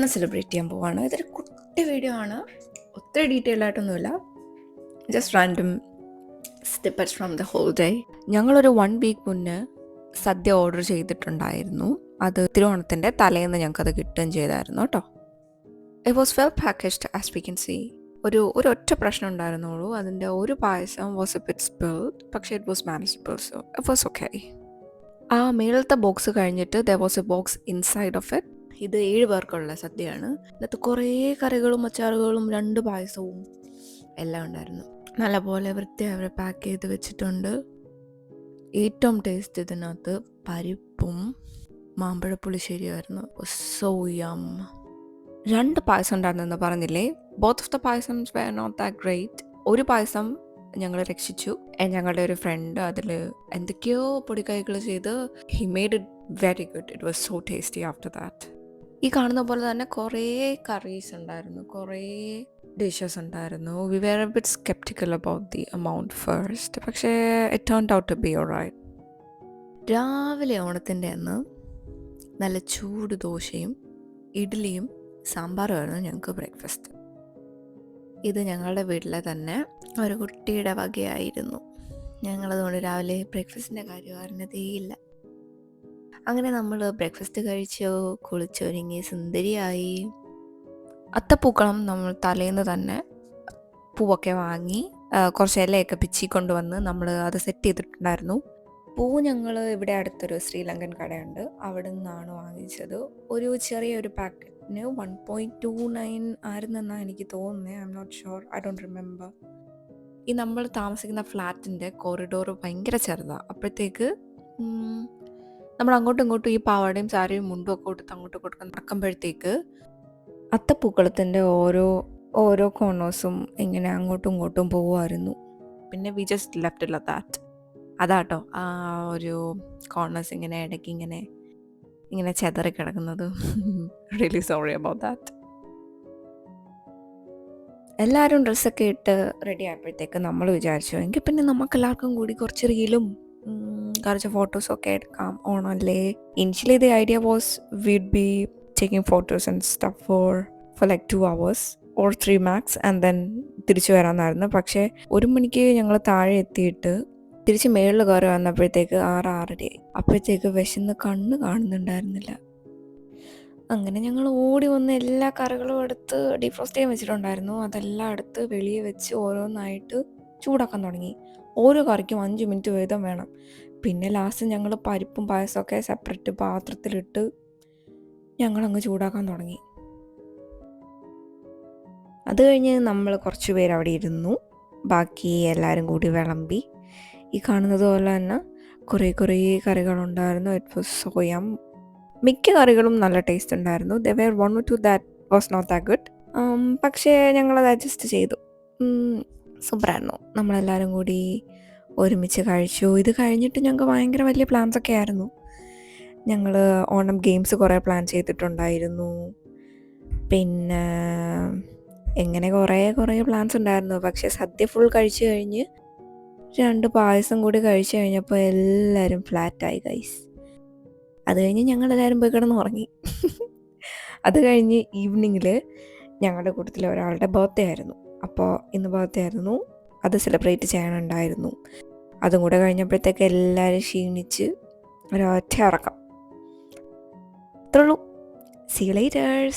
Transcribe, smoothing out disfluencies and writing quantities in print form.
Onam celebrate ചെയ്യാൻ പോവാണ്. ഇതൊരു കുട്ടി വീഡിയോ ആണ്, ഒത്തിരി ഡീറ്റെയിൽ ആയിട്ടൊന്നുമില്ല, just random snippets from the whole day. ഞങ്ങളൊരു 1 വീക്ക് മുന്നേ സദ്യ ഓർഡർ ചെയ്തിട്ടുണ്ടായിരുന്നു. അത് തിരുവോണത്തിൻ്റെ തലേന്ന് ഞങ്ങൾക്കത് കിട്ടുകയും ചെയ്തായിരുന്നു കേട്ടോ. It was well packaged as we can see. ഒരൊറ്റ പ്രശ്നം ഉണ്ടായിരുന്നുള്ളൂ, അതിൻ്റെ ഒരു payasam was a bit spilled, പക്ഷേ it was manageable, so it was okay. ആ മേളത്തെ ബോക്സ് കഴിഞ്ഞിട്ട് there was a box inside of it. ഇത് 7 പേർക്കുള്ള സദ്യയാണ്. അതിനകത്ത് കുറേ കറികളും അച്ചാറുകളും 2 പായസവും എല്ലാം ഉണ്ടായിരുന്നു. നല്ലപോലെ വൃത്തിയായി അവർ പാക്ക് ചെയ്ത് വെച്ചിട്ടുണ്ട്. ഏറ്റവും ടേസ്റ്റ് ഇതിനകത്ത് പരിപ്പും മാമ്പഴ പുളിശ്ശേരിയായിരുന്നു. സോ യം. 2 പായസം ഉണ്ടായിരുന്നെന്ന് പറഞ്ഞില്ലേ, both of the payasams were not that great. ഒരു പായസം ഞങ്ങൾ രക്ഷിച്ചു. ഞങ്ങളുടെ ഒരു ഫ്രണ്ട് അതിൽ എന്തൊക്കെയോ പൊടിക്കൈകൾ ചെയ്ത് he made it very good. It was so tasty after that. ഈ കാണുന്ന പോലെ തന്നെ കുറേ കറീസ് ഉണ്ടായിരുന്നു, കുറേ ഡിഷസ് ഉണ്ടായിരുന്നു. We were a bit skeptical about the amount first, പക്ഷേ it turned out to be alright. രാവിലെ ഓണത്തിൻ്റെ അന്ന് നല്ല ചൂട് ദോശയും ഇഡ്ഡലിയും സാമ്പാറുമായിരുന്നു ഞങ്ങൾക്ക് ബ്രേക്ക്ഫാസ്റ്റ്. ഇത് ഞങ്ങളുടെ വീട്ടിലെ തന്നെ ഒരു കുട്ടിയുടെ വകയായിരുന്നു. ഞങ്ങളതുകൊണ്ട് രാവിലെ ബ്രേക്ക്ഫാസ്റ്റിൻ്റെ കാര്യം അറിഞ്ഞതേയില്ല. അങ്ങനെ നമ്മൾ ബ്രേക്ക്ഫാസ്റ്റ് കഴിച്ചു, കുളിച്ചൊരുങ്ങി സുന്ദരിയായി. അത്തപ്പൂക്കളം നമ്മൾ തലേന്ന് തന്നെ പൂവൊക്കെ വാങ്ങി കുറച്ച് ഇലയൊക്കെ പിച്ചി കൊണ്ടുവന്ന് നമ്മൾ അത് സെറ്റ് ചെയ്തിട്ടുണ്ടായിരുന്നു. പൂ ഞങ്ങൾ ഇവിടെ അടുത്തൊരു ശ്രീലങ്കൻ കടയുണ്ട്, അവിടെ നിന്നാണ് വാങ്ങിച്ചത്. ഒരു ചെറിയൊരു പാക്കറ്റിന് 1.29 ആയിരുന്നെന്നാണ് എനിക്ക് തോന്നുന്നത്. I am not sure, I don't remember. ഈ നമ്മൾ താമസിക്കുന്ന ഫ്ലാറ്റിൻ്റെ കോറിഡോർ ഭയങ്കര ചെറുതാണ്. അപ്പോഴത്തേക്ക് നമ്മൾ അങ്ങോട്ടും ഇങ്ങോട്ടും ഈ പാവാടയും സാരിയും മുണ്ടും ഒക്കെ കൊടുത്ത് അങ്ങോട്ടും ഇങ്ങോട്ടും നടക്കുമ്പോഴത്തേക്ക് അത്തപ്പൂക്കളത്തിൻ്റെ ഓരോ കോർണേഴ്സും ഇങ്ങനെ അങ്ങോട്ടും ഇങ്ങോട്ടും പോകുമായിരുന്നു. പിന്നെ വി ജസ്റ്റ് ലെഫ്റ്റ് ഇല്ല ദാറ്റ്. അതാട്ടോ ആ ഒരു കോർണേഴ്സ് ഇങ്ങനെ ഇടയ്ക്ക് ഇങ്ങനെ ചെതറി കിടക്കുന്നത്. Really sorry about that. എല്ലാവരും ഡ്രസ്സൊക്കെ ഇട്ട് റെഡി ആയപ്പോഴത്തേക്ക് നമ്മൾ വിചാരിച്ചു എങ്കിൽ പിന്നെ നമുക്കെല്ലാവർക്കും കൂടി കുറച്ച് റീലും കുറച്ച് ഫോട്ടോസൊക്കെ എടുക്കാം, ഓണമല്ലേ. Initially the idea was we'd be taking photos and stuff for like 2 hours or 3 max and then തിരിച്ചു വരാമെന്നായിരുന്നു. പക്ഷേ 1 മണിക്ക് ഞങ്ങൾ താഴെ എത്തിയിട്ട് തിരിച്ച് മേളിൽ കയറി വന്നപ്പോഴത്തേക്ക് 6-6:30 ആയി. അപ്പോഴത്തേക്ക് വിശന്ന് കണ്ണ് കാണുന്നുണ്ടായിരുന്നില്ല. അങ്ങനെ ഞങ്ങൾ ഓടി വന്ന് എല്ലാ കറികളും എടുത്ത് ഡീഫ്രോസ്റ്റ് ചെയ്യാൻ വെച്ചിട്ടുണ്ടായിരുന്നു. അതെല്ലാം എടുത്ത് വെളിയെ വെച്ച് ഓരോന്നായിട്ട് ചൂടാക്കാൻ തുടങ്ങി. ഓരോ കറിക്കും 5 മിനിറ്റ് വീതം വേണം. പിന്നെ ലാസ്റ്റ് ഞങ്ങൾ പരിപ്പും പായസമൊക്കെ സെപ്പറേറ്റ് പാത്രത്തിലിട്ട് ഞങ്ങളങ്ങ് ചൂടാക്കാൻ തുടങ്ങി. അത് കഴിഞ്ഞ് നമ്മൾ കുറച്ച് പേര് അവിടെ ഇരുന്നു, ബാക്കി എല്ലാവരും കൂടി വിളമ്പി. ഈ കാണുന്നത് പോലെ തന്നെ കുറേ കറികളുണ്ടായിരുന്നു. ഇറ്റ് വാസ് സോ യം. മിക്ക കറികളും നല്ല ടേസ്റ്റ് ഉണ്ടായിരുന്നു. There were 1 or 2 that was not that good. പക്ഷേ ഞങ്ങളത് അഡ്ജസ്റ്റ് ചെയ്തു. സൂപ്പറായിരുന്നു. നമ്മളെല്ലാവരും കൂടി ഒരുമിച്ച് കഴിച്ചു. ഇത് കഴിഞ്ഞിട്ട് ഞങ്ങൾക്ക് ഭയങ്കര വലിയ പ്ലാൻസൊക്കെ ആയിരുന്നു. ഞങ്ങൾ ഓണം ഗെയിംസ് കുറേ പ്ലാൻ ചെയ്തിട്ടുണ്ടായിരുന്നു. പിന്നെ എങ്ങനെ കുറേ പ്ലാൻസ് ഉണ്ടായിരുന്നു. പക്ഷേ സദ്യ ഫുൾ കഴിച്ചു കഴിഞ്ഞ് 2 പായസം കൂടി കഴിച്ചു കഴിഞ്ഞപ്പോൾ എല്ലാവരും ഫ്ലാറ്റായി ഗൈസ്. അത് കഴിഞ്ഞ് ഞങ്ങളെല്ലാവരും പോയി കിടന്ന് ഉറങ്ങി. അത് കഴിഞ്ഞ് ഈവനിങ്ങിൽ ഞങ്ങളുടെ കൂട്ടത്തിൽ ഒരാളുടെ ബർത്ത്ഡേ ആയിരുന്നു. അപ്പോൾ ഇന്ന് ബർത്ത്ഡേ ആയിരുന്നു, അത് സെലിബ്രേറ്റ് ചെയ്യാനുണ്ടായിരുന്നു. അതും കൂടെ കഴിഞ്ഞപ്പോഴത്തേക്ക് എല്ലാവരും ക്ഷീണിച്ച് ഒരൊറ്റ ഇറക്കം. അത്രേ ഉള്ളൂ. See you later.